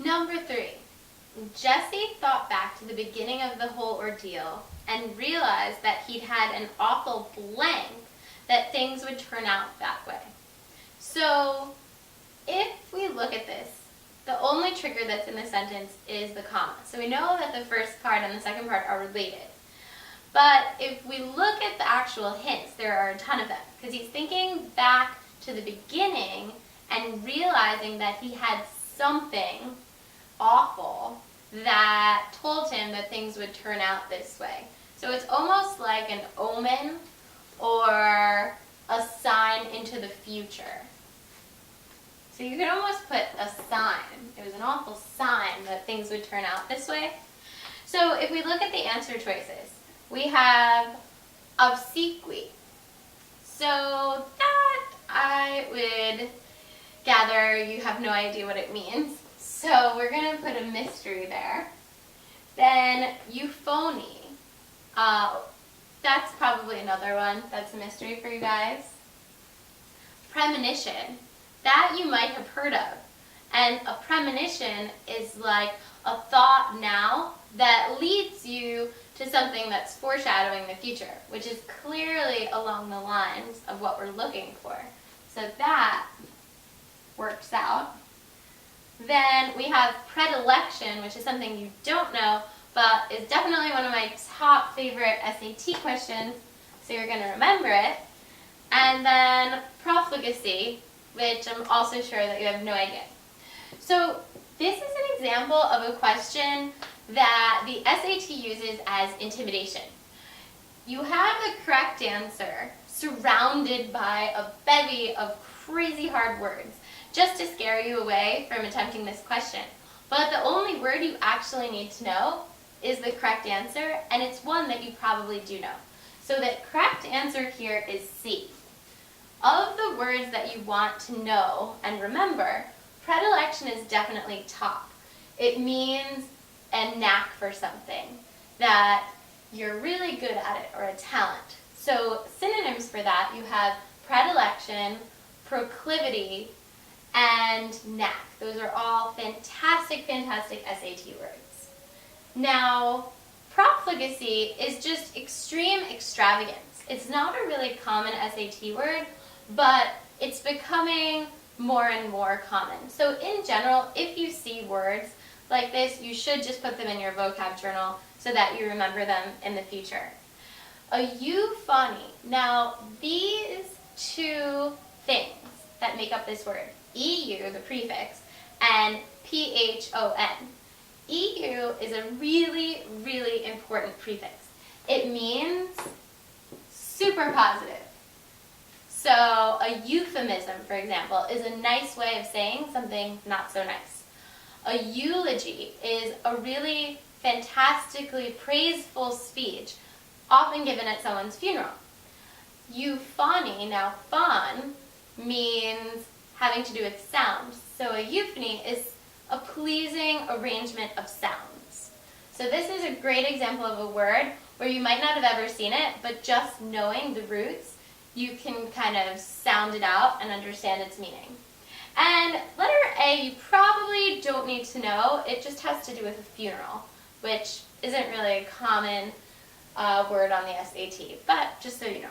Number 3, Jesse thought back to the beginning of the whole ordeal and realized that he'd had an awful blank that things would turn out that way. So if we look at this, the only trigger that's in the sentence is the comma. So we know that the first part and the second part are related. But if we look at the actual hints, there are a ton of them, because he's thinking back to the beginning and realizing that he had something awful that told him that things would turn out this way. So it's almost like an omen or a sign into the future. So you could almost put a sign. It was an awful sign that things would turn out this way. So if we look at the answer choices, we have obsequy. So that I would gather you have no idea what it means. So we're going to put a mystery there. Then euphony. That's probably another one that's a mystery for you guys. Premonition. That you might have heard of. And a premonition is like a thought now that leads you to something that's foreshadowing the future, which is clearly along the lines of what we're looking for. So that works out. Then we have predilection, which is something you don't know, but is definitely one of my top favorite SAT questions, so you're going to remember it. And then profligacy, which I'm also sure that you have no idea. So this is an example of a question that the SAT uses as intimidation. You have the correct answer surrounded by a bevy of crazy hard words just to scare you away from attempting this question. But the only word you actually need to know is the correct answer, and it's one that you probably do know. So the correct answer here is C. Of the words that you want to know and remember, predilection is definitely top. It means a knack for something, that you're really good at it, or a talent. So synonyms for that, you have predilection, proclivity, and knack. Those are all fantastic, fantastic SAT words. Now, profligacy is just extreme extravagance. It's not a really common SAT word, but it's becoming more and more common. So in general, if you see words like this, you should just put them in your vocab journal so that you remember them in the future. A euphony. Now, these two things that make up this word, EU, the prefix, and PHON. EU is a really, really important prefix. It means super positive. So a euphemism, for example, is a nice way of saying something not so nice. A eulogy is a really fantastically praiseful speech, often given at someone's funeral. Euphony, now phon, means having to do with sound. So a euphony is a pleasing arrangement of sounds. So this is a great example of a word where you might not have ever seen it, but just knowing the roots, you can kind of sound it out and understand its meaning. And letter A, you probably don't need to know. It just has to do with a funeral, which isn't really a common word on the SAT, but just so you know.